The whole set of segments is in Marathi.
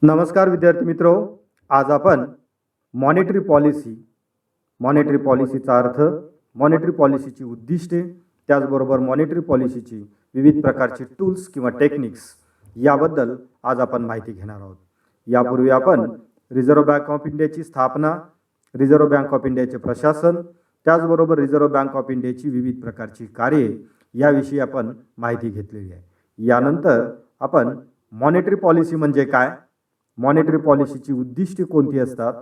नमस्कार विद्यार्थी मित्रो, आज आपण मॉनेटरी पॉलिसीचा अर्थ, मॉनेटरी पॉलिसीची उद्दिष्टे, त्याचबरोबर मॉनेटरी पॉलिसीची विविध प्रकारचे टूल्स किंवा टेक्निक्स याबद्दल आज आपण माहिती घेणार आहोत. यापूर्वी आपण रिझर्व्ह बँक ऑफ इंडियाची स्थापना, रिझर्व्ह बँक ऑफ इंडियाचे प्रशासन, त्याचबरोबर रिझर्व्ह बँक ऑफ इंडियाची विविध प्रकारची कार्ये याविषयी आपण माहिती घेतलेली आहे. यानंतर आपण मॉनेटरी पॉलिसी म्हणजे काय, मॉनेटरी पॉलिसीची उद्दिष्टे कोणती असतात,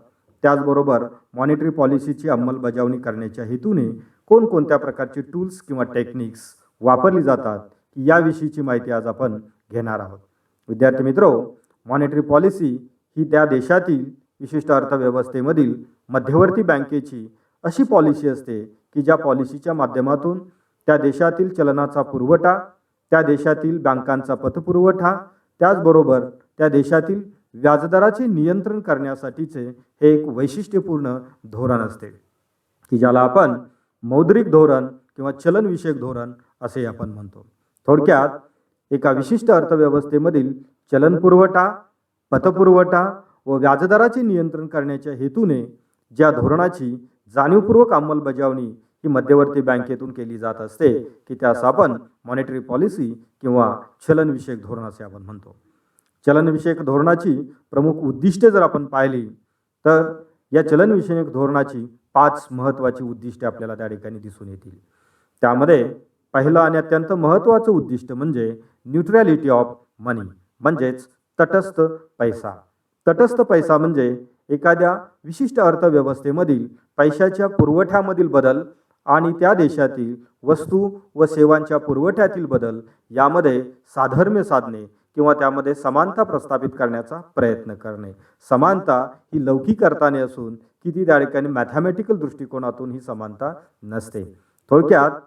त्याचबरोबर मॉनेटरी पॉलिसीची अंमलबजावणी करण्याच्या हेतूने कोणकोणत्या प्रकारचे टूल्स किंवा टेक्निक्स वापरली जातात याविषयीची माहिती आज आपण घेणार आहोत. विद्यार्थी मित्रो, मॉनेटरी पॉलिसी ही त्या देशातील विशिष्ट अर्थव्यवस्थेमधील मध्यवर्ती बँकेची अशी पॉलिसी असते की ज्या पॉलिसीच्या माध्यमातून त्या देशातील चलनाचा पुरवठा, त्या देशातील बँकांचा पतपुरवठा, त्याचबरोबर त्या देशातील व्याजदराचे नियंत्रण करण्यासाठीचे हे एक वैशिष्ट्यपूर्ण धोरण असते की ज्याला आपण मौद्रिक धोरण किंवा चलनविषयक धोरण असे आपण म्हणतो. थोडक्यात एका विशिष्ट अर्थव्यवस्थेमधील चलन पुरवठा, पतपुरवठा व व्याजदराचे नियंत्रण करण्याच्या हेतूने ज्या धोरणाची जाणीवपूर्वक अंमलबजावणी ही मध्यवर्ती बँकेतून केली जात असते की त्यास आपण मॉनेटरी पॉलिसी किंवा चलनविषयक धोरण असे आपण म्हणतो. चलनविषयक धोरणाची प्रमुख उद्दिष्टे जर आपण पाहिली तर या चलनविषयक धोरणाची 5 महत्त्वाची उद्दिष्टे आपल्याला त्या ठिकाणी दिसून येतील. त्यामध्ये पहिलं आणि अत्यंत महत्त्वाचं उद्दिष्ट म्हणजे न्यूट्रॅलिटी ऑफ मनी, म्हणजेच तटस्थ पैसा. तटस्थ पैसा म्हणजे एखाद्या विशिष्ट अर्थव्यवस्थेमधील पैशाच्या पुरवठ्यामधील बदल आणि त्या देशातील वस्तू व सेवांच्या पुरवठ्यातील बदल यामध्ये साधर्म्य साधणे किंवा त्यामध्ये समानता प्रस्थापित करण्याचा प्रयत्न करणे. समानता ही लौकिक अर्थाने असून की ती त्या ठिकाणी मॅथमॅटिकल दृष्टिकोनातून ही समानता नसते. थोडक्यात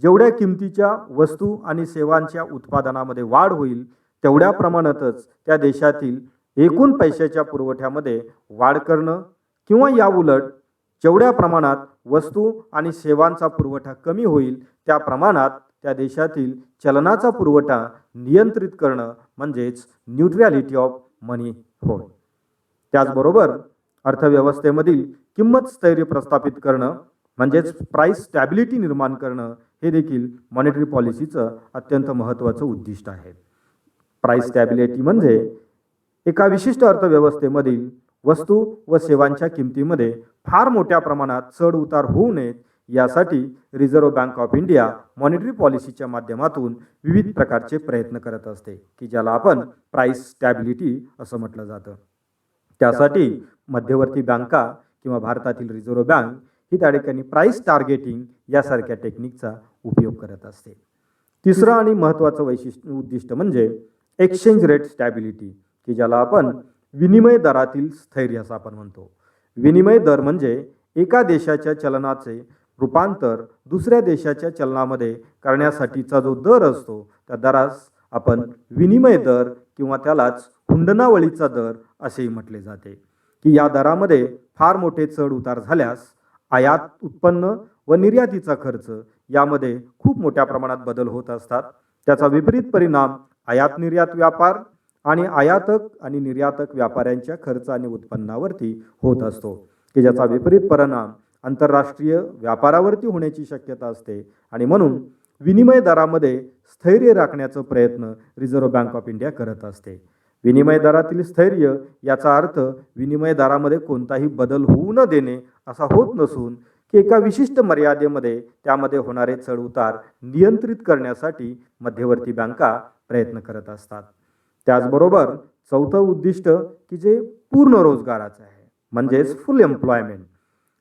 जेवढ्या किमतीच्या वस्तू आणि सेवांच्या उत्पादनामध्ये वाढ होईल तेवढ्या प्रमाणातच त्या देशातील एकूण पैशाच्या पुरवठ्यामध्ये वाढ करणं किंवा याउलट जेवढ्या प्रमाणात वस्तू आणि सेवांचा पुरवठा कमी होईल त्या प्रमाणात त्या देशातील चलनाचा पुरवठा नियंत्रित करणं म्हणजेच न्यूट्रॅलिटी ऑफ मनी होय. त्याचबरोबर अर्थव्यवस्थेमधील किंमत स्थैर्य प्रस्थापित करणं म्हणजेच प्राइस स्टॅबिलिटी निर्माण करणं हे देखील मॉनेटरी पॉलिसीचं अत्यंत महत्त्वाचं उद्दिष्ट आहे. प्राइस स्टॅबिलिटी म्हणजे एका विशिष्ट अर्थव्यवस्थेमधील वस्तू व सेवांच्या किमतीमध्ये फार मोठ्या प्रमाणात चढ उतार होऊ नयेत यासाठी reserve bank of India monetary पॉलिसीच्या माध्यमातून विविध प्रकारचे प्रयत्न करत असते की ज्याला आपण प्राइस स्टॅबिलिटी असं म्हटलं जातं. त्यासाठी मध्यवर्ती बँका किंवा भारतातील रिझर्व्ह बँक ही त्या ठिकाणी प्राइस टार्गेटिंग यासारख्या टेक्निकचा उपयोग करत असते. तिसरं आणि महत्त्वाचं उद्दिष्ट म्हणजे एक्सचेंज रेट स्टॅबिलिटी की ज्याला आपण विनिमय दरातील स्थैर्य असं आपण म्हणतो. विनिमय दर म्हणजे एका देशाच्या चलनाचे रूपांतर दुसऱ्या देशाच्या चलनामध्ये करण्यासाठीचा जो दर असतो त्या दरास आपण विनिमय दर किंवा त्यालाच हुंडनावळीचा दर असेही म्हटले जाते की या दरामध्ये फार मोठे चढ उतार झाल्यास आयात उत्पन्न व निर्यातीचा खर्च यामध्ये खूप मोठ्या प्रमाणात बदल होत असतात. त्याचा विपरीत परिणाम आयात निर्यात व्यापार आणि आयातक आणि निर्यातक व्यापाऱ्यांच्या खर्च आणि उत्पन्नावरती होत असतो की ज्याचा विपरीत परिणाम आंतरराष्ट्रीय व्यापारावरती होण्याची शक्यता असते. आणि म्हणून विनिमय दरामध्ये स्थैर्य राखण्याचा प्रयत्न रिझर्व्ह बँक ऑफ इंडिया करत असते. विनिमय दरातील स्थैर्य याचा अर्थ विनिमय दरामध्ये कोणताही बदल होऊ न देणे असा होत नसून की एका विशिष्ट मर्यादेमध्ये त्यामध्ये होणारे चढउतार नियंत्रित करण्यासाठी मध्यवर्ती बँका प्रयत्न करत असतात. त्याचबरोबर चौथं उद्दिष्ट की जे पूर्ण रोजगाराचं आहे म्हणजेच फुल एम्प्लॉयमेंट.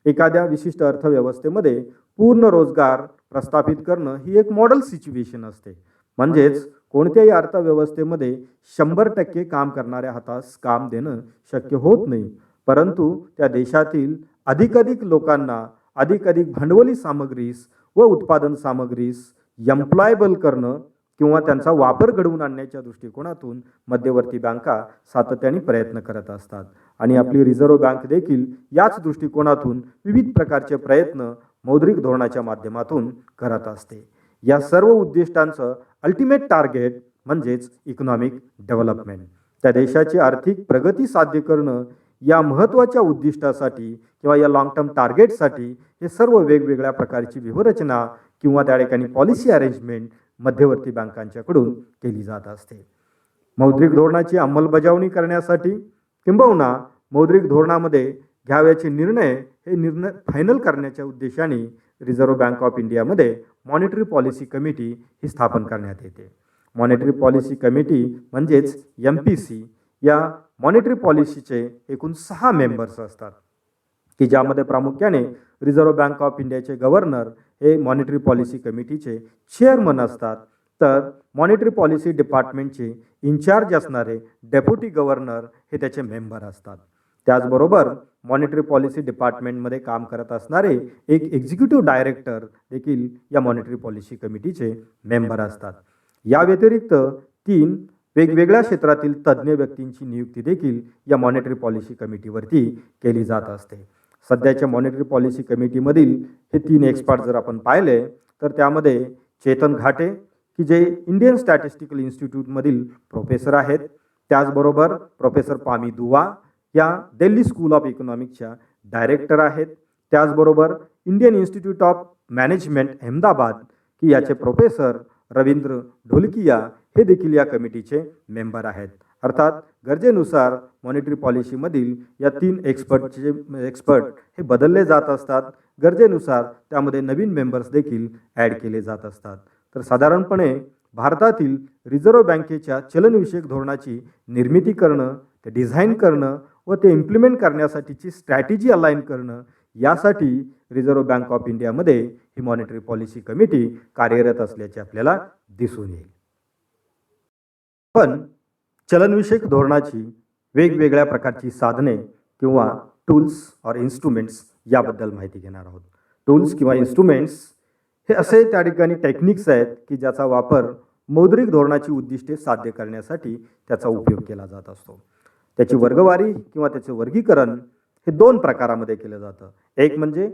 एखाद्या विशिष्ट अर्थव्यवस्थेमध्ये पूर्ण रोजगार प्रस्थापित करणं ही एक मॉडेल सिच्युएशन असते. म्हणजेच कोणत्याही अर्थव्यवस्थेमध्ये 100% काम करणाऱ्या हातास काम देणं शक्य होत नाही, परंतु त्या देशातील अधिकाधिक लोकांना अधिकाधिक भांडवली सामग्रीस व उत्पादन सामग्रीस एम्प्लॉयबल करणं किंवा त्यांचा वापर घडवून आणण्याच्या दृष्टिकोनातून मध्यवर्ती बँका सातत्याने प्रयत्न करत असतात. आणि आपली रिझर्व्ह बँक देखील याच दृष्टिकोनातून विविध प्रकारचे प्रयत्न मौद्रिक धोरणाच्या माध्यमातून करत असते. या सर्व उद्दिष्टांचं अल्टिमेट टार्गेट म्हणजेच इकॉनॉमिक डेव्हलपमेंट त्या देशाची आर्थिक प्रगती साध्य करणं या महत्त्वाच्या उद्दिष्टासाठी किंवा या लॉंग टर्म टार्गेटसाठी हे सर्व वेगवेगळ्या प्रकारची व्यूहरचना किंवा त्या ठिकाणी पॉलिसी अरेंजमेंट मध्यवर्ती बँकांच्याकडून केली जात असते. मौद्रिक धोरणाची अंमलबजावणी करण्यासाठी किंबहुना मौद्रिक धोरणामध्ये घ्यावयाचे निर्णय हे निर्णय फायनल करण्याच्या उद्देशाने रिझर्व्ह बँक ऑफ इंडियामध्ये मॉनिटरी पॉलिसी कमिटी ही स्थापन करण्यात येते. मॉनिटरी पॉलिसी कमिटी म्हणजेच MPC या मॉनिटरी पॉलिसीचे एकूण 6 मेंबर्स असतात की ज्यामध्ये प्रामुख्याने रिझर्व्ह बँक ऑफ इंडियाचे गव्हर्नर हे मॉनिटरी पॉलिसी कमिटीचे चेअरमन असतात, तर मॉनिटरी पॉलिसी डिपार्टमेंटचे इन्चार्ज असणारे डेप्युटी गव्हर्नर हे त्याचे मेंबर असतात. त्याचबरोबर मॉनिटरी पॉलिसी डिपार्टमेंटमध्ये काम करत असणारे एक एक्झिक्युटिव्ह डायरेक्टर देखील या मॉनिटरी पॉलिसी कमिटीचे मेंबर असतात. या व्यतिरिक्त 3 वेगवेगळ्या क्षेत्रातील तज्ज्ञ व्यक्तींची नियुक्ती देखील या मॉनिटरी पॉलिसी कमिटीवरती केली जात असते. सध्याच्या मॉनिटरी पॉलिसी कमिटीमधील हे 3 एक्सपर्ट जर आपण पाहिले तर त्यामध्ये चेतन घाटे की जे इंडियन स्टॅटिस्टिकल इन्स्टिट्यूटमधील प्रोफेसर आहेत, त्याचबरोबर प्रोफेसर पामी दुआ या दिल्ली स्कूल ऑफ इकॉनॉमिक्सच्या डायरेक्टर आहेत, त्याचबरोबर Indian institute of management Ahmedabad की याचे प्रोफेसर रवींद्र ढोलकिया हे देखील या कमिटीचे मेंबर आहेत. अर्थात गरजेनुसार मॉनिटरी पॉलिसीमधील या 3 एक्सपर्ट हे बदलले जात असतात. गरजेनुसार त्यामध्ये नवीन मेंबर्स देखील ॲड केले जात असतात. तर साधारणपणे भारतातील रिझर्व्ह बँकेच्या चलनविषयक धोरणाची निर्मिती करणं, ते डिझाईन करणं व ते इम्प्लिमेंट करण्यासाठीची स्ट्रॅटेजी अलाइन करणं यासाठी रिझर्व्ह बँक ऑफ इंडियामध्ये ही मॉनिटरी पॉलिसी कमिटी कार्यरत असल्याचे आपल्याला दिसून येईल. पण चलनविषयक धोरणाची वेगवेगळ्या प्रकारची साधने किंवा टूल्स और इन्स्ट्रुमेंट्स याबद्दल माहिती घेणार आहोत. टूल्स किंवा इन्स्ट्रुमेंट्स हे असे त्या ठिकाणी टेक्निक्स आहेत की ज्याचा वापर मौद्रिक धोरणाची उद्दिष्टे साध्य करण्यासाठी त्याचा उपयोग केला जात असतो. त्याची वर्गवारी किंवा त्याचे वर्गीकरण हे 2 प्रकारामध्ये केलं जातं. एक म्हणजे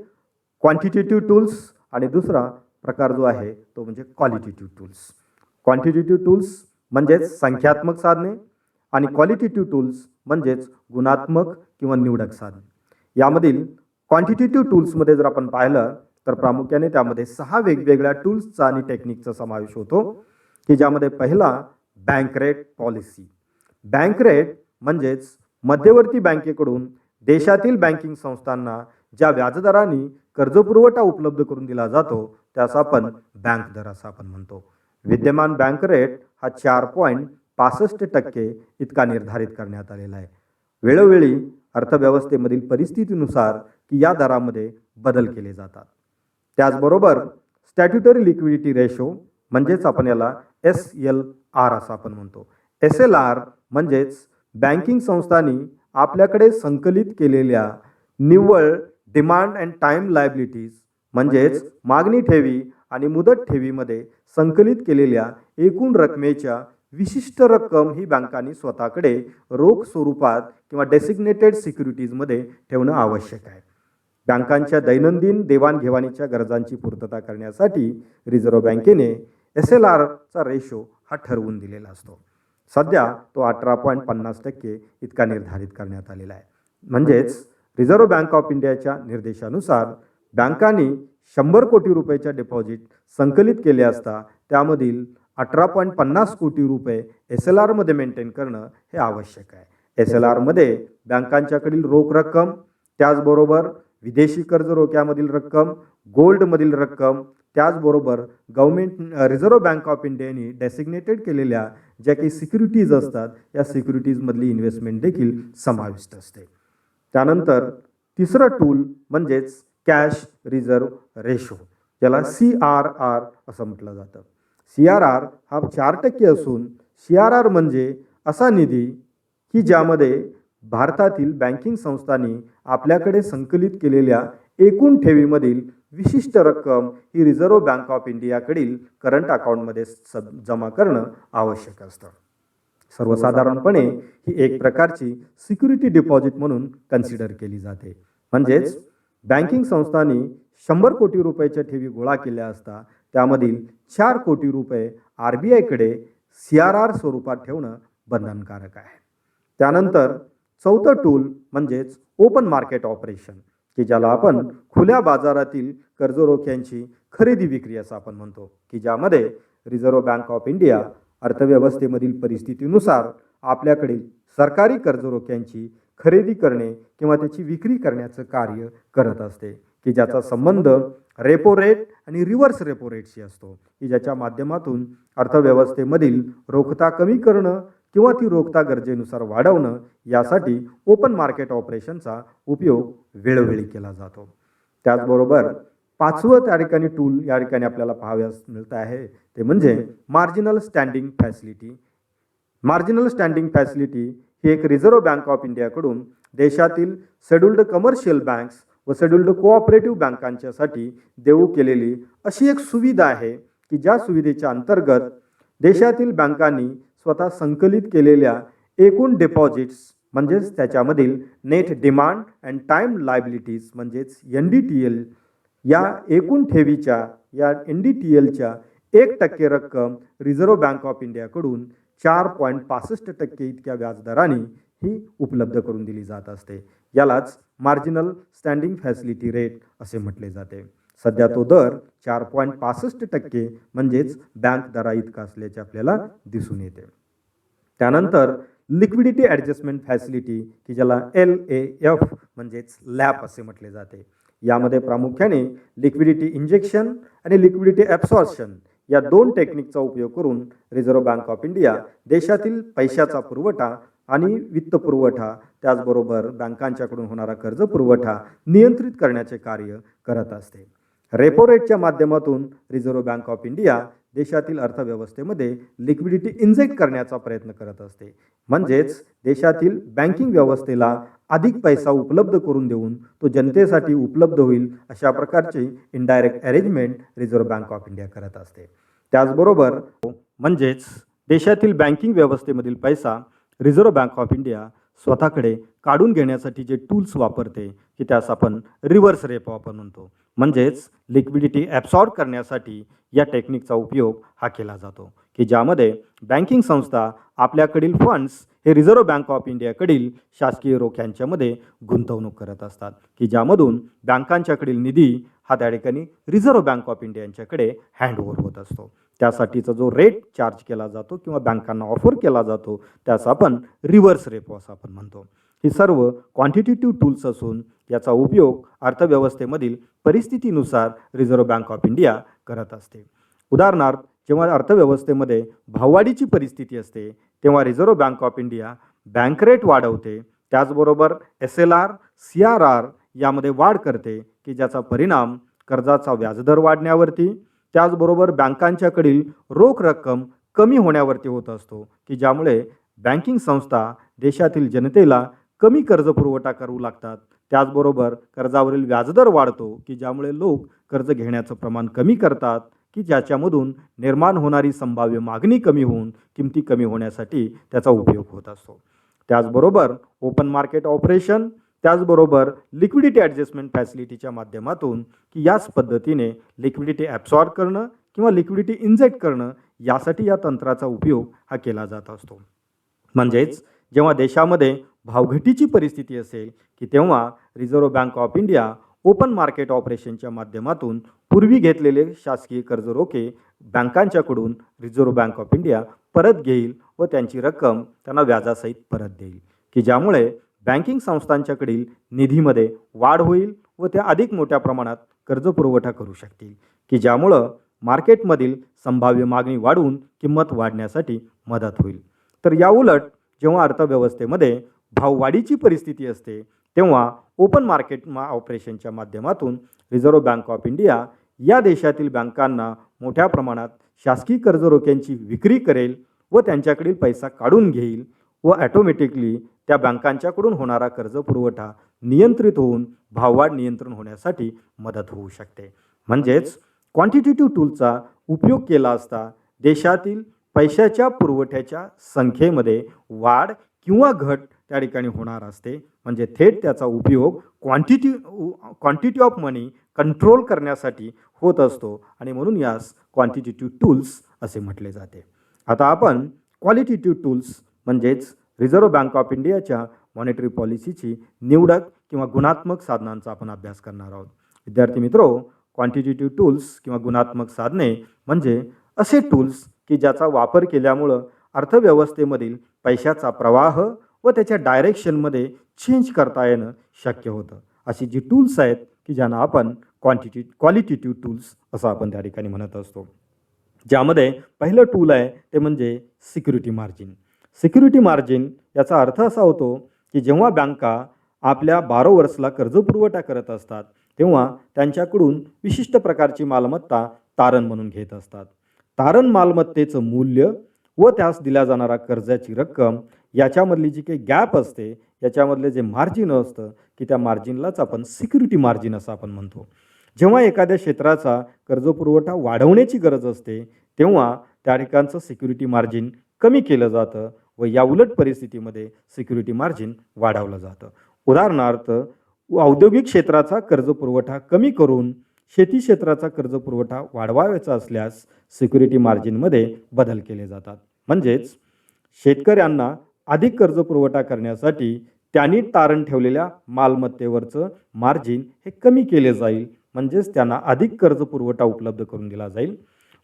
क्वांटिटेटिव्ह टूल्स आणि दुसरा प्रकार जो आहे तो म्हणजे क्वालिटेटिव्ह टूल्स. क्वांटिटेटिव्ह टूल्स म्हणजेच संख्यात्मक साधने आणि क्वालिटेटिव्ह टूल्स म्हणजेच गुणात्मक किंवा निवडक साधने. यामधील क्वांटिटेटिव्ह टूल्समध्ये जर आपण पाहिलं तर प्रामुख्याने त्यामध्ये 6 वेगवेगळ्या टूल्सचा आणि टेक्निकचा समावेश होतो की ज्यामध्ये पहिला bank rate policy. Bank rate म्हणजेच मध्यवर्ती बँकेकडून देशातील बँकिंग संस्थांना ज्या व्याजदराने कर्जपुरवठा उपलब्ध करून दिला जातो त्यास आपण बँक दर असं आपण म्हणतो. विद्यमान बँक रेट हा 4.65% इतका निर्धारित करण्यात आलेला आहे. वेळोवेळी अर्थव्यवस्थेमधील परिस्थितीनुसार की या दरामध्ये बदल केले जातात. त्याचबरोबर स्टॅट्युटरी लिक्विडिटी रेशो म्हणजेच आपण याला SLR असं आपण म्हणतो. SLR म्हणजेच बँकिंग संस्थांनी आपल्याकडे संकलित केलेल्या निव्वळ डिमांड अँड टाईम लायबिलिटीज म्हणजेच मागणी ठेवी आणि मुदत ठेवीमध्ये संकलित केलेल्या एकूण रकमेच्या विशिष्ट रक्कम ही बँकांनी स्वतःकडे रोख स्वरूपात किंवा डेसिग्नेटेड सिक्युरिटीजमध्ये ठेवणं आवश्यक आहे. बँकांच्या दैनंदिन देवाणघेवाणीच्या गरजांची पूर्तता करण्यासाठी रिझर्व्ह बँकेने SLRचा रेशो हा ठरवून दिलेला असतो. सध्या तो 18.50% इतका निर्धारित करण्यात आलेला आहे. म्हणजेच रिझर्व्ह बँक ऑफ इंडियाच्या निर्देशानुसार बँकांनी 100 कोटी रुपयाच्या डिपॉझिट संकलित केले असता त्यामधील 18.50 कोटी रुपये SLRमध्ये मेंटेन करणं हे आवश्यक आहे. SLRमध्ये बँकांच्याकडील रोख रक्कम, त्याचबरोबर विदेशी कर्ज रोख्यामधील रक्कम, गोल्डमधील रक्कम, त्याचबरोबर रिझर्व्ह बँक ऑफ इंडियाने डेसिग्नेटेड केलेल्या ज्या काही सिक्युरिटीज असतात या सिक्युरिटीजमधली इन्व्हेस्टमेंट देखील समाविष्ट असते. त्यानंतर तिसरं टूल म्हणजेच कॅश रिझर्व्ह रेशो, ज्याला CRR असं म्हटलं जातं. CRR हा 4% असून CRR म्हणजे असा निधी की ज्यामध्ये भारतातील बँकिंग संस्थांनी आपल्याकडे संकलित केलेल्या एकूण ठेवीमधील विशिष्ट रक्कम ही रिझर्व्ह बँक ऑफ इंडियाकडील करंट अकाउंटमध्ये जमा करणं आवश्यक असतं. सर्वसाधारणपणे ही एक प्रकारची सिक्युरिटी डिपॉझिट म्हणून कन्सिडर केली जाते. म्हणजेच बँकिंग संस्थांनी 100 कोटी रुपयाच्या ठेवी गोळा केल्या असता त्यामधील 4 कोटी रुपये RBIकडे CRR स्वरूपात ठेवणं बंधनकारक आहे. त्यानंतर चौथं टूल म्हणजेच ओपन मार्केट ऑपरेशन, की ज्याला आपण खुल्या बाजारातील कर्जरोख्यांची खरेदी विक्री असं आपण म्हणतो, की ज्यामध्ये रिझर्व्ह बँक ऑफ इंडिया अर्थव्यवस्थेमधील परिस्थितीनुसार आपल्याकडील सरकारी कर्जरोख्यांची खरेदी करणे किंवा त्याची विक्री करण्याचं कार्य करत असते, की ज्याचा संबंध रेपो रेट आणि रिव्हर्स रेपो रेटशी असतो, की ज्याच्या माध्यमातून अर्थव्यवस्थेमधील रोखता कमी करणं किंवा ती रोखता गरजेनुसार वाढवणं यासाठी ओपन मार्केट ऑपरेशनचा उपयोग वेळोवेळी केला जातो. त्याचबरोबर पाचवं त्या ठिकाणी टूल या ठिकाणी आपल्याला पाहाव्यास मिळत आहे ते म्हणजे marginal standing facility. Marginal standing facility ही एक रिझर्व्ह बँक ऑफ इंडियाकडून देशातील शेड्युल्ड कमर्शियल बँक्स व शेड्युल्ड कोऑपरेटिव्ह बँकांच्यासाठी देऊ केलेली अशी एक सुविधा आहे, की ज्या सुविधेच्या अंतर्गत देशातील बँकांनी स्वतः संकलित केलेल्या एकूण डिपॉझिट्स म्हणजेच त्याच्यामधील net demand and time liabilities म्हणजेच NDTL या एकूण ठेवीच्या या NDTLच्या 1% रक्कम रिझर्व्ह बँक ऑफ इंडियाकडून 4.65% इतक्या व्याजदराने ही उपलब्ध करून दिली जात असते. यालाच मार्जिनल स्टँडिंग फॅसिलिटी रेट असे म्हटले जाते. सध्या तो दर 4.65% म्हणजेच बँक दरा इतका असल्याचे आपल्याला दिसून येते. त्यानंतर लिक्विडिटी ॲडजस्टमेंट फॅसिलिटी, की ज्याला LAF म्हणजेच लॅप असे म्हटले जाते. यामध्ये प्रामुख्याने लिक्विडिटी इंजेक्शन आणि लिक्विडिटी ॲब्सॉर्प्शन या दोन टेक्निकचा उपयोग करून रिझर्व्ह बँक ऑफ इंडिया देशातील पैशाचा पुरवठा आणि वित्त पुरवठा त्याचबरोबर बँकांच्याकडून होणारा कर्ज पुरवठा नियंत्रित करण्याचे कार्य करत असते. रेपो रेटच्या माध्यमातून रिझर्व्ह बँक ऑफ इंडिया देशातील अर्थव्यवस्थेमध्ये लिक्विडिटी इंजेक्ट करण्याचा प्रयत्न करत असते, म्हणजेच देशातील बँकिंग व्यवस्थेला अधिक पैसा उपलब्ध करून देऊन तो जनतेसाठी उपलब्ध होईल अशा प्रकारची indirect arrangement reserve bank of India करत असते. त्याचबरोबर म्हणजेच देशातील बँकिंग व्यवस्थेमधील पैसा रिझर्व्ह बँक ऑफ इंडिया स्वतःकडे काढून घेण्यासाठी जे टूल्स वापरते की त्यास आपण रिव्हर्स रेपो आपण म्हणतो, म्हणजेच लिक्विडिटी ॲब्सॉर्ब करण्यासाठी या टेक्निकचा उपयोग हा केला जातो, की ज्यामध्ये बँकिंग संस्था आपल्याकडील फंड्स हे रिझर्व्ह बँक ऑफ इंडियाकडील शासकीय रोख्यांच्यामध्ये गुंतवणूक करत असतात, की ज्यामधून बँकांच्याकडील निधी हा त्या ठिकाणी रिझर्व्ह बँक ऑफ इंडिया यांच्याकडे हँडओव्हर होत असतो. त्यासाठीचा जो रेट चार्ज केला जातो किंवा बँकांना ऑफर केला जातो त्यास आपण रिव्हर्स रेपो असं आपण म्हणतो. ही सर्व क्वांटिटेटिव्ह टूल्स असून याचा उपयोग अर्थव्यवस्थेमधील परिस्थितीनुसार रिझर्व्ह बँक ऑफ इंडिया करत असते. उदाहरणार्थ, जेव्हा अर्थव्यवस्थेमध्ये भाववाढीची परिस्थिती असते तेव्हा reserve bank of India bank rate वाढवते, त्याचबरोबर SLR, CRR यामध्ये वाढ करते, की ज्याचा परिणाम कर्जाचा व्याजदर वाढण्यावरती त्याचबरोबर बँकांच्याकडील रोख रक्कम कमी होण्यावरती होत असतो, की ज्यामुळे बँकिंग संस्था देशातील जनतेला कमी कर्ज पुरवठा करू लागतात. त्याचबरोबर कर्जावरील व्याजदर वाढतो, की ज्यामुळे लोक कर्ज घेण्याचं प्रमाण कमी करतात, की ज्याच्यामधून निर्माण होणारी संभाव्य मागणी कमी होऊन किमती कमी होण्यासाठी त्याचा उपयोग होत असतो. त्याचबरोबर ओपन मार्केट ऑपरेशन त्याचबरोबर लिक्विडिटी ॲडजस्टमेंट फॅसिलिटीच्या माध्यमातून की याच पद्धतीने लिक्विडिटी ॲब्सॉर्ब करणं किंवा लिक्विडिटी इंजेक्ट करणं यासाठी या तंत्राचा उपयोग हा केला जात असतो. म्हणजेच जेव्हा देशामध्ये भावघटीची परिस्थिती असेल की तेव्हा reserve bank of India open market ऑपरेशनच्या माध्यमातून पूर्वी घेतलेले शासकीय कर्ज रोखे बँकांच्याकडून रिझर्व्ह बँक ऑफ इंडिया परत घेईल व त्यांची रक्कम त्यांना व्याजासहित परत देईल, की ज्यामुळे बँकिंग संस्थांच्याकडील निधीमध्ये वाढ होईल व त्या अधिक मोठ्या प्रमाणात कर्ज पुरवठा करू शकतील, की ज्यामुळं मार्केटमधील संभाव्य मागणी वाढवून किंमत वाढण्यासाठी मदत होईल. तर याउलट जेव्हा अर्थव्यवस्थेमध्ये भाववाढीची परिस्थिती असते तेव्हा ओपन मार्केट ऑपरेशनच्या माध्यमातून रिझर्व्ह बँक ऑफ इंडिया या देशातील बँकांना मोठ्या प्रमाणात शासकीय कर्जरोख्यांची विक्री करेल व त्यांच्याकडील पैसा काढून घेईल व ॲटोमॅटिकली त्या बँकांच्याकडून होणारा कर्ज पुरवठा नियंत्रित होऊन भाववाढ नियंत्रण होण्यासाठी मदत होऊ शकते. म्हणजेच क्वांटिटेटिव्ह टूलचा उपयोग केला असता देशातील पैशाच्या पुरवठ्याच्या संख्येमध्ये वाढ किंवा घट त्या ठिकाणी होणार असते. म्हणजे थेट त्याचा उपयोग क्वांटिटी ऑफ मनी कंट्रोल करण्यासाठी होत असतो आणि म्हणून यास क्वांटिटेटिव्ह टूल्स असे म्हटले जाते. आता आपण क्वालिटेटिव्ह टूल्स म्हणजेच रिझर्व्ह बँक ऑफ इंडियाच्या मॉनिटरी पॉलिसीची निवडक किंवा गुणात्मक साधनांचा आपण अभ्यास करणार आहोत. विद्यार्थी मित्रो, क्वांटिटेटिव्ह टूल्स किंवा गुणात्मक साधने म्हणजे असे टूल्स की ज्याचा वापर केल्यामुळं अर्थव्यवस्थेमधील पैशाचा प्रवाह व त्याच्या डायरेक्शनमध्ये चेंज करता येणं शक्य होतं. अशी जी टूल्स आहेत की ज्यांना आपण क्वालिटेटिव्ह टूल्स असं आपण त्या ठिकाणी म्हणत असतो. ज्यामध्ये पहिलं टूल आहे ते म्हणजे सिक्युरिटी मार्जिन. सिक्युरिटी मार्जिन याचा अर्थ असा होतो की जेव्हा बँका आपल्या बॉरोवर्सला कर्जपुरवठा करत असतात तेव्हा त्यांच्याकडून विशिष्ट प्रकारची मालमत्ता तारण म्हणून घेत असतात. तारण मालमत्तेचं मूल्य व त्यास दिल्या जाणारा कर्जाची रक्कम याच्यामधली जी काही गॅप असते, याच्यामधले जे मार्जिन असतं की त्या मार्जिनलाच आपण सिक्युरिटी मार्जिन असं आपण म्हणतो. जेव्हा एखाद्या क्षेत्राचा कर्जपुरवठा वाढवण्याची गरज असते तेव्हा त्या ठिकाणचं सिक्युरिटी मार्जिन कमी केलं जातं व या उलट परिस्थितीमध्ये सिक्युरिटी मार्जिन वाढवलं जातं. उदाहरणार्थ, औद्योगिक क्षेत्राचा कर्जपुरवठा कमी करून शेती क्षेत्राचा कर्जपुरवठा वाढवायचा असल्यास सिक्युरिटी मार्जिनमध्ये बदल केले जातात. म्हणजेच शेतकऱ्यांना अधिक कर्जपुरवठा करण्यासाठी त्यांनी तारण ठेवलेल्या मालमत्तेवरचं मार्जिन हे कमी केले जाईल. म्हणजेच त्यांना अधिक कर्जपुरवठा उपलब्ध करून दिला जाईल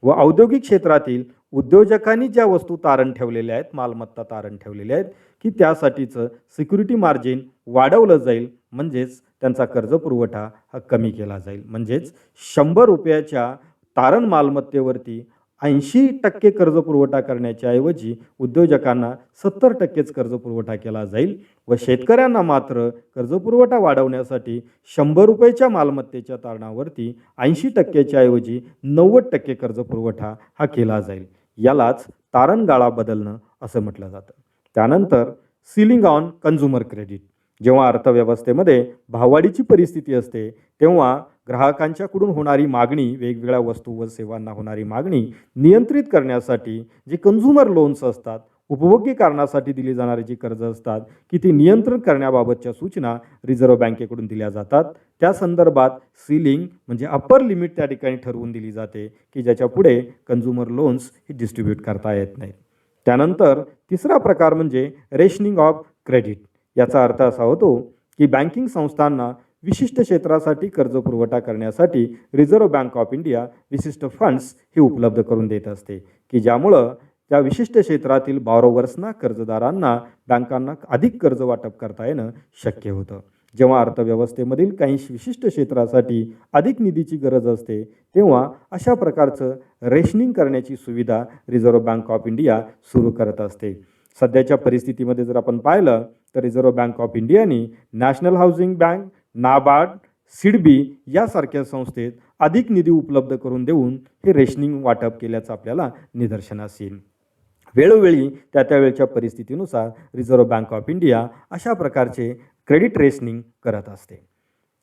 व औद्योगिक क्षेत्रातील उद्योजकांनी ज्या वस्तू तारण ठेवलेल्या आहेत, मालमत्ता तारण ठेवलेल्या आहेत की त्यासाठीचं सिक्युरिटी मार्जिन वाढवलं जाईल. म्हणजेच त्यांचा कर्जपुरवठा हा कमी केला जाईल. म्हणजेच 100 रुपयाच्या तारण मालमत्तेवरती 80% कर्जपुरवठा करण्याच्या ऐवजी उद्योजकांना 70%च कर्जपुरवठा केला जाईल व शेतकऱ्यांना मात्र कर्जपुरवठा वाढवण्यासाठी 100 रुपयाच्या मालमत्तेच्या तारणावरती 80%च्या ऐवजी 90% कर्जपुरवठा हा केला जाईल. यालाच तारण गाळा बदलणं असं म्हटलं जातं. त्यानंतर सिलिंग ऑन कन्झ्युमर क्रेडिट. जेव्हा अर्थव्यवस्थेमध्ये भाववाढीची परिस्थिती असते तेव्हा ग्राहकांच्याकडून होणारी मागणी, वेगवेगळ्या वस्तू व सेवांना होणारी मागणी नियंत्रित करण्यासाठी जे कन्झ्युमर लोन्स असतात, उपभोग्य कारणासाठी दिली जाणारी जी कर्ज असतात की ती नियंत्रण करण्याबाबतच्या सूचना रिझर्व्ह बँकेकडून दिल्या जातात. त्या संदर्भात सीलिंग म्हणजे अप्पर लिमिट त्या ठिकाणी ठरवून दिली जाते की ज्याच्या पुढे कन्झ्युमर लोन्स ही डिस्ट्रीब्यूट करता येत नाहीत. त्यानंतर तिसरा प्रकार म्हणजे रेशनिंग ऑफ क्रेडिट. याचा अर्थ असा होतो की बँकिंग संस्थांना विशिष्ट क्षेत्रासाठी कर्जपुरवठा करण्यासाठी रिझर्व्ह बँक ऑफ इंडिया विशिष्ट फंड्स हे उपलब्ध करून देत असते की ज्यामुळं त्या विशिष्ट क्षेत्रातील बॉरोवर्सना, कर्जदारांना, बँकांना अधिक कर्ज वाटप करता येणं शक्य होतं. जेव्हा अर्थव्यवस्थेमधील काही विशिष्ट क्षेत्रासाठी अधिक निधीची गरज असते तेव्हा अशा प्रकारचं रेशनिंग करण्याची सुविधा रिझर्व्ह बँक ऑफ इंडिया सुरू करत असते. सध्याच्या परिस्थितीमध्ये जर आपण पाहिलं तर रिझर्व्ह बँक ऑफ इंडियाने national housing bank, NABARD, SIDBI यासारख्या संस्थेत अधिक निधी उपलब्ध करून देऊन हे रेशनिंग वाटप केल्याचं आपल्याला निदर्शनास येईल. वेळोवेळी त्या वेळच्या परिस्थितीनुसार रिझर्व्ह बँक ऑफ इंडिया अशा प्रकारचे क्रेडिट रेशनिंग करत असते.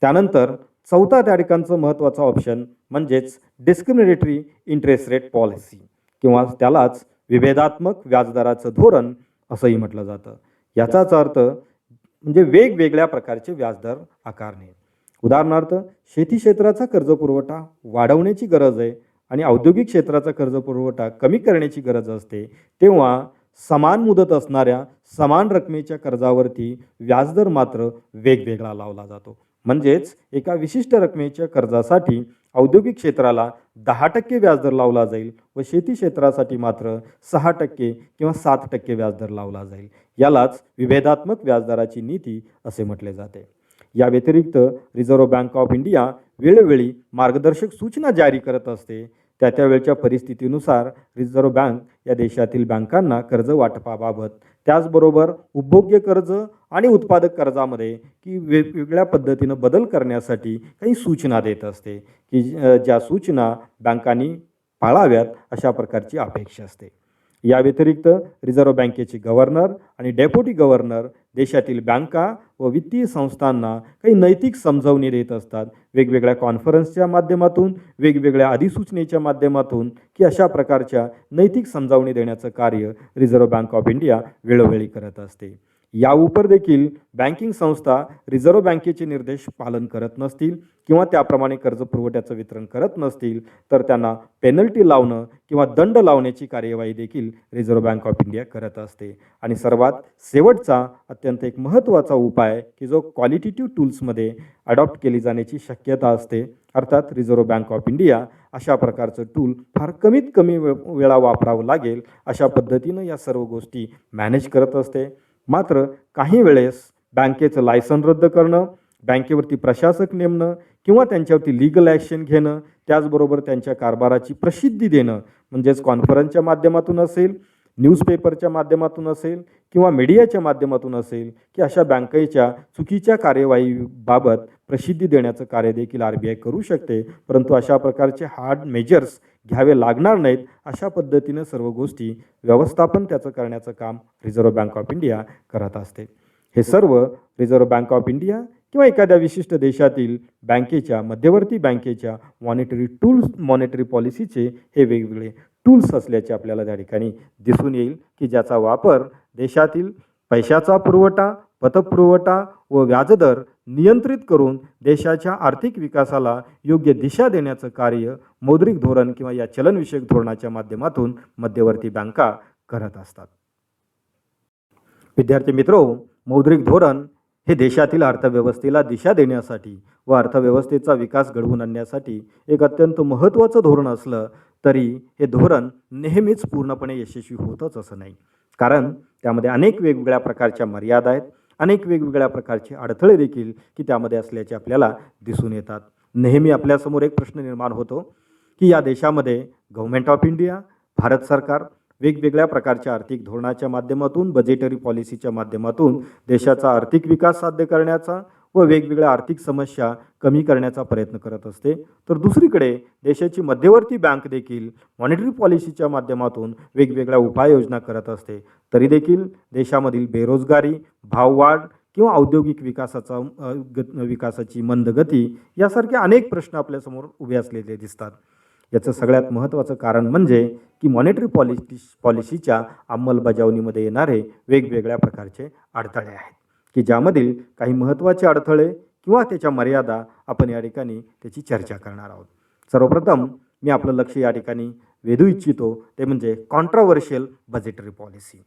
त्यानंतर चौथा त्या ठिकाणचं महत्त्वाचा ऑप्शन म्हणजेच डिस्क्रिमिनेटरी इंटरेस्ट रेट पॉलिसी किंवा त्यालाच विभेदात्मक व्याजदराचं धोरण असंही म्हटलं जातं. याचाच अर्थ म्हणजे वेगवेगळ्या प्रकारचे व्याजदर आकारणे. उदाहरणार्थ, शेती क्षेत्राचा कर्जपुरवठा वाढवण्याची गरज आहे आणि औद्योगिक क्षेत्राचा कर्जपुरवठा कमी करण्याची गरज असते तेव्हा समान मुदत असणाऱ्या समान रकमेच्या कर्जावरती व्याजदर मात्र वेगवेगळा लावला जातो. म्हणजेच एका विशिष्ट रकमेच्या कर्जासाठी औद्योगिक क्षेत्राला 10% व्याजदर लावला जाईल व शेती क्षेत्रासाठी मात्र 6% किंवा 7% व्याजदर लावला जाईल. यालाच विभेदात्मक व्याजदराची नीती असे म्हटले जाते. या व्यतिरिक्त रिझर्व्ह बँक ऑफ इंडिया वेळोवेळी मार्गदर्शक सूचना जारी करत असते. त्या वेळच्या परिस्थितीनुसार रिझर्व्ह बँक या देशातील बँकांना कर्ज वाटपाबाबत, त्याचबरोबर उपभोग्य कर्ज आणि उत्पादक कर्जामध्ये की वेगवेगळ्या पद्धतीनं बदल करण्यासाठी काही सूचना देत असते की ज्या सूचना बँकांनी पाळाव्यात अशा प्रकारची अपेक्षा असते. या व्यतिरिक्त रिझर्व्ह बँकेचे गव्हर्नर आणि डेप्युटी गव्हर्नर देशातील बँका व वित्तीय संस्थांना काही नैतिक समजावणी देत असतात वेगवेगळ्या कॉन्फरन्सच्या माध्यमातून, वेगवेगळ्या अधिसूचनेच्या माध्यमातून की अशा प्रकारच्या नैतिक समजावणी देण्याचं कार्य रिझर्व्ह बँक ऑफ इंडिया वेळोवेळी करत असते. या उपर देखील बँकिंग संस्था रिझर्व्ह बँकेचे निर्देश पालन करत नसतील किंवा त्याप्रमाणे कर्ज पुरवठ्याचं वितरण करत नसतील तर त्यांना पेनल्टी लावणं किंवा दंड लावण्याची कार्यवाही देखील रिझर्व्ह बँक ऑफ इंडिया करत असते. आणि सर्वात शेवटचा अत्यंत एक महत्त्वाचा उपाय की जो क्वालिटेटिव्ह टूल्समध्ये अडॉप्ट केली जाण्याची शक्यता असते, अर्थात रिझर्व्ह बँक ऑफ इंडिया अशा प्रकारचं टूल फार कमीत कमी वेळा वापरावं लागेल अशा पद्धतीनं या सर्व गोष्टी मॅनेज करत असते. मात्र काही वेळेस बँकेचं लायसन रद्द करणं, बँकेवरती प्रशासक नेमणं किंवा त्यांच्यावरती लीगल ॲक्शन घेणं, त्याचबरोबर त्यांच्या कारभाराची प्रसिद्धी देणं म्हणजेच कॉन्फरन्सच्या माध्यमातून असेल, न्यूजपेपरच्या माध्यमातून असेल किंवा मीडियाच्या माध्यमातून असेल की अशा बँकेच्या चुकीच्या कार्यवाहीबाबत प्रसिद्धी देण्याचं कार्य देखील RBI करू शकते. परंतु अशा प्रकारचे हार्ड मेजर्स घ्यावे लागणार नाहीत. अशा पद्धतीनं सर्व गोष्टी व्यवस्थापन त्याचं करण्याचं काम रिझर्व्ह बँक ऑफ इंडिया करत असते. हे सर्व रिझर्व्ह बँक ऑफ इंडिया किंवा एखाद्या विशिष्ट देशातील बँकेच्या मध्यवर्ती बँकेच्या मॉनिटरी पॉलिसीचे हे वेगवेगळे टूल्स असल्याचे आपल्याला त्या ठिकाणी दिसून येईल की ज्याचा वापर देशातील पैशाचा पुरवठा, पतपुरवठा व व्याजदर नियंत्रित करून देशाच्या आर्थिक विकासाला योग्य दिशा देण्याचं कार्य मौद्रिक धोरण किंवा या चलनविषयक धोरणाच्या माध्यमातून मध्यवर्ती बँका करत असतात. विद्यार्थी मित्रो, मौद्रिक धोरण हे देशातील अर्थव्यवस्थेला दिशा देण्यासाठी व अर्थव्यवस्थेचा विकास घडवून आणण्यासाठी एक अत्यंत महत्त्वाचं धोरण असलं तरी हे धोरण नेहमीच पूर्णपणे यशस्वी होतच असं नाही. कारण त्यामध्ये अनेक वेगवेगळ्या प्रकारच्या मर्यादा आहेत, अनेक वेगवेगळ्या प्रकारचे अडथळे देखील की त्यामध्ये असल्याचे आपल्याला दिसून येतात. नेहमी आपल्यासमोर एक प्रश्न निर्माण होतो की या देशामध्ये गव्हर्नमेंट ऑफ इंडिया, भारत सरकार वेगवेगळ्या प्रकारच्या आर्थिक धोरणाच्या माध्यमातून, बजेटरी पॉलिसीच्या माध्यमातून देशाचा आर्थिक विकास साध्य करण्याचा व वेगवेगळ्या आर्थिक समस्या कमी करण्याचा प्रयत्न करत असते. तर दुसरीकडे देशाची मध्यवर्ती बँक देखील मॉनिटरी पॉलिसीच्या माध्यमातून वेगवेगळ्या उपाययोजना करत असते. तरी देखील देशामधील बेरोजगारी, भाववाढ किंवा औद्योगिक विकासाची मंद गती यासारखे अनेक प्रश्न आपल्यासमोर उभे असलेले दिसतात. याचं सगळ्यात महत्त्वाचं कारण म्हणजे की मॉनिटरी पॉलिसीच्या अंमलबजावणीमध्ये येणारे वेगवेगळ्या प्रकारचे अडथळे आहेत की ज्यामधील काही महत्त्वाचे अडथळे किंवा त्याच्या मर्यादा आपण या ठिकाणी त्याची चर्चा करणार आहोत. सर्वप्रथम मी आपलं लक्ष या ठिकाणी वेधू इच्छितो ते म्हणजे कॉन्ट्रोवर्शियल बजेटरी पॉलिसी.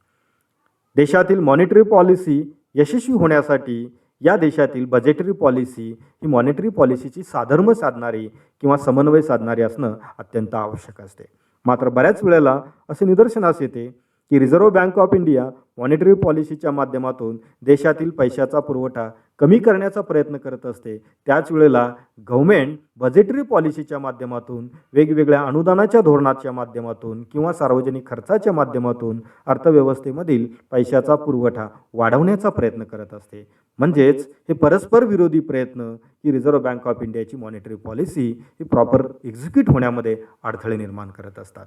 देशातील मॉनिटरी पॉलिसी यशस्वी होण्यासाठी या देशातील बजेटरी पॉलिसी ही मॉनिटरी पॉलिसीची साधर्म साधणारी किंवा समन्वय साधणारी असणं अत्यंत आवश्यक असते. मात्र बऱ्याच वेळेला असे निदर्शनास येते की reserve bank of India monetary पॉलिसीच्या माध्यमातून देशातील पैशाचा पुरवठा कमी करण्याचा प्रयत्न करत असते. त्याच वेळेला गव्हर्नमेंट बजेटरी पॉलिसीच्या माध्यमातून, वेगवेगळ्या अनुदानाच्या धोरणाच्या माध्यमातून किंवा सार्वजनिक खर्चाच्या माध्यमातून अर्थव्यवस्थेमधील पैशाचा पुरवठा वाढवण्याचा प्रयत्न करत असते. म्हणजेच हे परस्पर विरोधी प्रयत्न की रिझर्व्ह बँक ऑफ इंडियाची मॉनिटरी पॉलिसी ही प्रॉपर एक्झिक्यूट होण्यामध्ये अडथळे निर्माण करत असतात.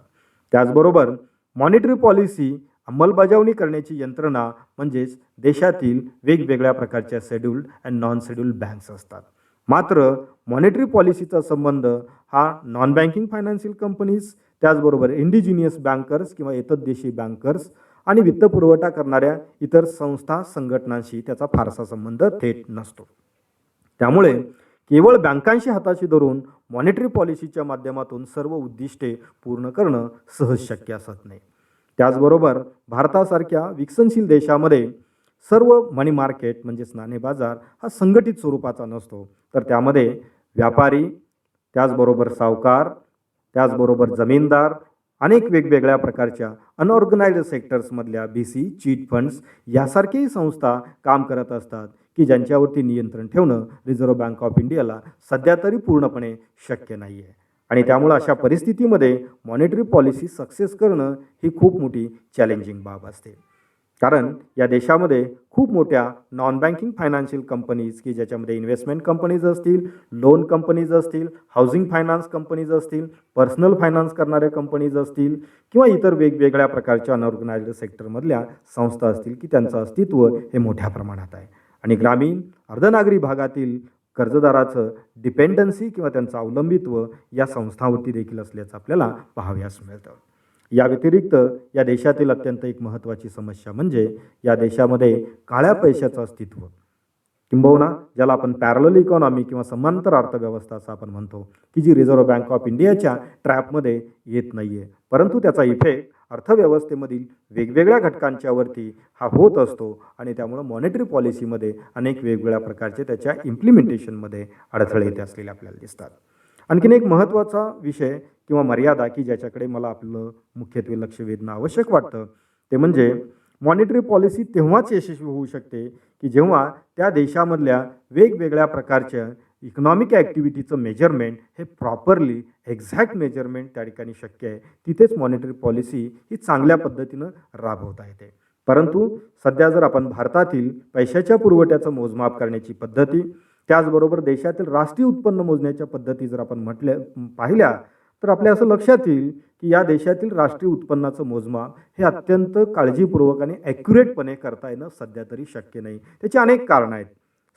त्याचबरोबर मॉनिटरी पॉलिसी अंमलबजावणी करण्याची यंत्रणा म्हणजेच देशातील वेगवेगळ्या प्रकारच्या scheduled and non scheduled banks असतात. मात्र मॉनिटरी पॉलिसीचा संबंध हा नॉन बँकिंग फायनान्शियल कंपनीज, त्याचबरोबर इंडिजिनियस बँकर्स किंवा एतद्देशी बँकर्स आणि वित्तपुरवठा करणाऱ्या इतर संस्था, संघटनांशी त्याचा फारसा संबंध थेट नसतो. त्यामुळे केवळ बँकांशी हाताशी धरून मॉनिटरी पॉलिसीच्या माध्यमातून सर्व उद्दिष्टे पूर्ण करणं सहज शक्य असत नाही. त्याचबरोबर भारतासारख्या विकसनशील देशामध्ये सर्व मनी मार्केट म्हणजेच नाणे बाजार हा संघटित स्वरूपाचा नसतो. तर त्यामध्ये व्यापारी, त्याचबरोबर सावकार, त्याचबरोबर जमीनदार, अनेक वेगवेगळ्या प्रकारच्या अनऑर्गनाइज्ड सेक्टर्समधल्या BC, चीट फंड्स यासारख्याही संस्था काम करत असतात की ज्यांच्यावरती नियंत्रण ठेवणं रिझर्व्ह बँक ऑफ इंडियाला सध्या तरी पूर्णपणे शक्य नाही आहे. आणि त्यामुळे अशा परिस्थितीमध्ये मॉनिटरी पॉलिसी सक्सेस करणं ही खूप मोठी चॅलेंजिंग बाब असते. कारण या देशामध्ये खूप मोठ्या नॉन बँकिंग फायनान्शियल कंपनीज की ज्याच्यामध्ये इन्व्हेस्टमेंट कंपनीज असतील, लोन कंपनीज असतील, हाऊसिंग फायनान्स कंपनीज असतील, पर्सनल फायनान्स करणाऱ्या कंपनीज असतील किंवा इतर वेगवेगळ्या प्रकारच्या अनऑर्गनाइज्ड सेक्टरमधल्या संस्था असतील की त्यांचं अस्तित्व हे मोठ्या प्रमाणात आहे. आणि ग्रामीण अर्धनागरी भागातील कर्जदाराचं डिपेंडन्सी किंवा त्यांचं अवलंबित्व या संस्थांवरती देखील असल्याचं आपल्याला पाहावयास मिळतं. या व्यतिरिक्त या देशातील अत्यंत एक महत्त्वाची समस्या म्हणजे या देशामध्ये काळ्या पैशाचं अस्तित्व, किंबहुना ज्याला आपण पॅरलल इकॉनॉमी किंवा समांतर अर्थव्यवस्था असं आपण म्हणतो, की जी रिझर्व्ह बँक ऑफ इंडियाच्या ट्रॅपमध्ये येत नाही आहे, परंतु त्याचा इफेक्ट अर्थव्यवस्थेमधील वेगवेगळ्या घटकांच्यावरती हा होत असतो आणि त्यामुळं मॉनिटरी पॉलिसीमध्ये अनेक वेगवेगळ्या प्रकारचे त्याच्या इम्प्लिमेंटेशनमध्ये अडथळे येते असलेले आपल्याला दिसतात. आणखीन एक महत्त्वाचा विषय किंवा मर्यादा की ज्याच्याकडे मला आपलं मुख्यत्वे लक्ष वेधणं आवश्यक वाटतं ते म्हणजे मॉनिटरी पॉलिसी तेव्हाच यशस्वी होऊ शकते की जेव्हा त्या देशामधल्या वेगवेगळ्या प्रकारच्या इकॉनॉमिक ॲक्टिव्हिटीचं मेजरमेंट हे प्रॉपरली एक्झॅक्ट मेजरमेंट त्या ठिकाणी शक्य आहे, तिथेच मॉनिटरी पॉलिसी ही चांगल्या पद्धतीनं राबवता येते. परंतु सध्या जर आपण भारतातील पैशाच्या पुरवठ्याचं मोजमाप करण्याची पद्धती, त्याचबरोबर देशातील राष्ट्रीय उत्पन्न मोजण्याच्या पद्धती जर आपण पाहिल्या तर आपल्या असं लक्षात येईल की या देशातील राष्ट्रीय उत्पन्नाचं मोजमाप हे अत्यंत काळजीपूर्वक आणि ॲक्युरेटपणे करता येणं सध्या तरी शक्य नाही. त्याची अनेक कारणं आहेत.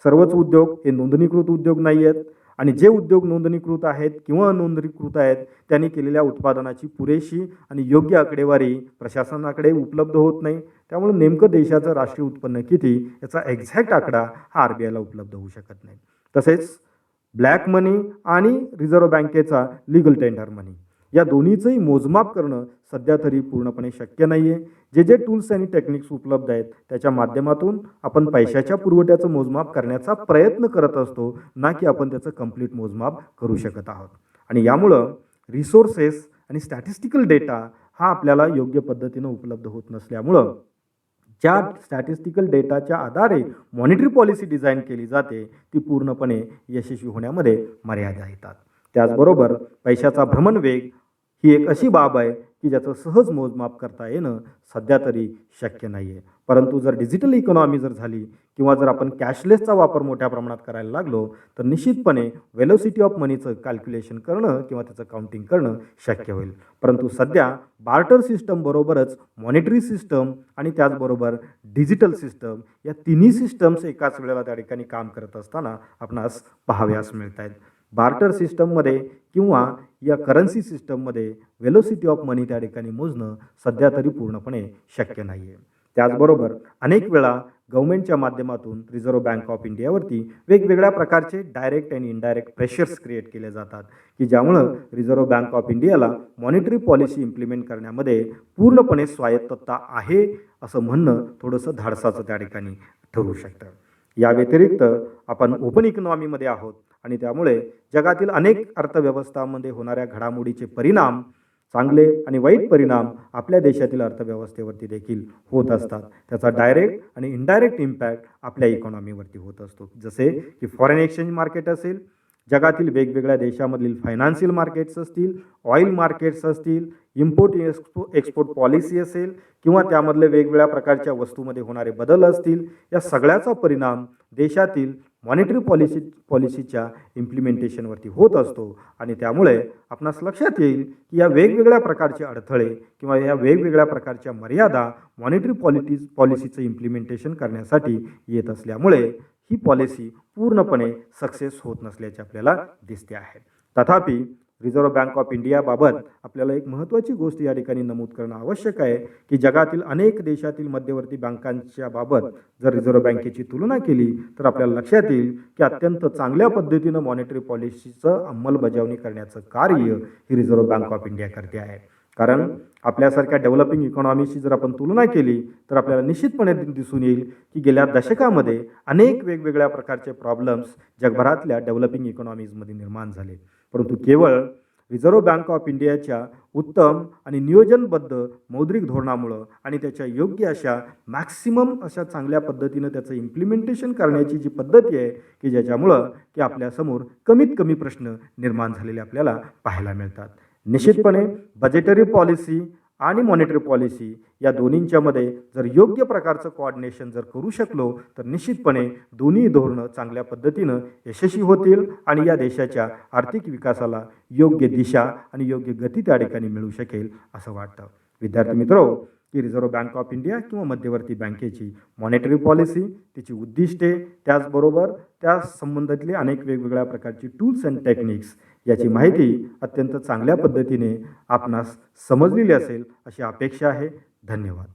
सर्वच उद्योग हे नोंदणीकृत उद्योग नाही आहेत आणि जे उद्योग नोंदणीकृत आहेत किंवा अनोंदणीकृत आहेत त्यांनी केलेल्या उत्पादनाची पुरेशी आणि योग्य आकडेवारी प्रशासनाकडे उपलब्ध होत नाही. त्यामुळे नेमकं देशाचं राष्ट्रीय उत्पन्न किती याचा एक्झॅक्ट आकडा हा RBIला उपलब्ध होऊ शकत नाही. तसेच ब्लॅक मनी आणि रिझर्व्ह बँकेचा लीगल टेंडर मनी या दोन्हीचंही मोजमाप करणं सध्या तरी पूर्णपणे शक्य नाही आहे. जे टूल्स आणि टेक्निक्स उपलब्ध आहेत त्याच्या माध्यमातून आपण पैशाच्या पुरवठ्याचं मोजमाप करण्याचा प्रयत्न करत असतो, ना की आपण त्याचं कंप्लीट मोजमाप करू शकत आहोत. आणि यामुळं रिसोर्सेस आणि स्टॅटिस्टिकल डेटा हा आपल्याला योग्य पद्धतीनं उपलब्ध होत नसल्यामुळं ज्या स्टॅटिस्टिकल डेटाच्या आधारे मॉनिटरी पॉलिसी डिझाईन केली जाते ती पूर्णपणे यशस्वी होण्यामध्ये मर्यादा येतात. त्याचबरोबर पैशाचा भ्रमणवेग ही एक अशी बाब आहे की ज्याचं सहज मोजमाप करता येणं सध्या तरी शक्य नाही आहे. परंतु जर डिजिटल इकॉनॉमी जर झाली किंवा जर आपण कॅशलेसचा वापर मोठ्या प्रमाणात करायला लागलो तर निश्चितपणे वेलोसिटी ऑफ मनीचं कॅल्क्युलेशन करणं किंवा त्याचं काउंटिंग करणं शक्य होईल. परंतु सध्या बार्टर सिस्टम बरोबरच मॉनिटरी सिस्टम आणि त्याचबरोबर डिजिटल सिस्टम या तिन्ही सिस्टम्स एकाच वेळेला त्या ठिकाणी काम करत असताना आपणास पाहाव्यास मिळत आहेत. बार्टर सिस्टममध्ये किंवा या करन्सी सिस्टममध्ये वेलोसिटी ऑफ मनी त्या ठिकाणी मोजणं सध्या तरी पूर्णपणे शक्य नाही आहे. त्याचबरोबर अनेक वेळा गव्हर्नमेंटच्या माध्यमातून रिझर्व्ह बँक ऑफ इंडियावरती वेगवेगळ्या प्रकारचे डायरेक्ट आणि इनडायरेक्ट प्रेशर्स क्रिएट केले जातात की ज्यामुळं रिझर्व्ह बँक ऑफ इंडियाला मॉनिटरी पॉलिसी इम्प्लिमेंट करण्यामध्ये पूर्णपणे स्वायत्तता आहे असं म्हणणं थोडंसं धाडसाचं त्या ठिकाणी ठरू शकतं. या व्यतिरिक्त आपण ओपन इकॉनॉमीमध्ये आहोत आणि त्यामुळे जगातील अनेक अर्थव्यवस्थांमध्ये होणाऱ्या घडामोडीचे परिणाम, चांगले आणि वाईट परिणाम आपल्या देशातील अर्थव्यवस्थेवरती देखील होत असतात. त्याचा डायरेक्ट आणि इनडायरेक्ट इम्पॅक्ट आपल्या इकॉनॉमीवरती होत असतो. जसे की फॉरेन एक्सचेंज मार्केट असेल, जगातील वेगवेगळ्या देशामधील फायनान्शियल मार्केट्स असतील, ऑइल मार्केट्स असतील, इम्पोर्ट एक्सपोर्ट पॉलिसी असेल किंवा त्यामधले वेगवेगळ्या प्रकारच्या वस्तूमध्ये होणारे बदल असतील, या सगळ्याचा परिणाम देशातील मॉनिटरी पॉलिसीच्या इम्प्लिमेंटेशनवरती होत असतो. आणि त्यामुळे आपणास लक्षात येईल की या वेगवेगळ्या प्रकारचे अडथळे किंवा या वेगवेगळ्या प्रकारच्या मर्यादा मॉनिटरी पॉलिसीचं इम्प्लिमेंटेशन करण्यासाठी येत असल्यामुळे ही पॉलिसी पूर्णपणे सक्सेस होत नसल्याचे आपल्याला दिसते आहे. तथापि रिझर्व्ह बँक ऑफ इंडियाबाबत आपल्याला एक महत्त्वाची गोष्ट या ठिकाणी नमूद करणं आवश्यक आहे की जगातील अनेक देशातील मध्यवर्ती बँकांच्या बाबत जर रिझर्व्ह बँकेची तुलना केली तर आपल्याला लक्षात येईल की अत्यंत चांगल्या पद्धतीनं मॉनिटरी पॉलिसीचं अंमलबजावणी करण्याचं कार्य ही रिझर्व्ह बँक ऑफ इंडिया करते आहे. कारण आपल्यासारख्या डेव्हलपिंग इकॉनॉमीशी जर आपण तुलना केली तर आपल्याला निश्चितपणे दिसून येईल की गेल्या दशकामध्ये अनेक वेगवेगळ्या प्रकारचे प्रॉब्लेम्स जगभरातल्या डेव्हलपिंग इकॉनॉमीजमध्ये निर्माण झाले. परंतु केवळ रिझर्व्ह बँक ऑफ इंडियाच्या उत्तम आणि नियोजनबद्ध मौद्रिक धोरणामुळं आणि त्याच्या योग्य अशा मॅक्सिमम अशा चांगल्या पद्धतीनं त्याचं इम्प्लिमेंटेशन करण्याची जी पद्धती आहे की ज्याच्यामुळं की आपल्यासमोर कमीत कमी प्रश्न निर्माण झालेले आपल्याला पाहायला मिळतात. निश्चितपणे बजेटरी पॉलिसी आणि मॉनिटरी पॉलिसी या दोन्हींच्यामध्ये जर योग्य प्रकारचं कोऑर्डिनेशन जर करू शकलो तर निश्चितपणे दोन्ही धोरणं चांगल्या पद्धतीनं यशस्वी होतील आणि या देशाच्या आर्थिक विकासाला योग्य दिशा आणि योग्य गती त्या ठिकाणी मिळू शकेल असं वाटतं. विद्यार्थी मित्रो, की रिझर्व्ह बँक ऑफ इंडिया किंवा मध्यवर्ती बँकेची मॉनिटरी पॉलिसी, तिची उद्दिष्टे, त्याचबरोबर त्या संबंधातले अनेक वेगवेगळ्या प्रकारची टूल्स अँड टेक्निक्स याची माहिती अत्यंत चांगल्या पद्धतीने आपणास समजलेली असेल अशी अपेक्षा आहे. धन्यवाद.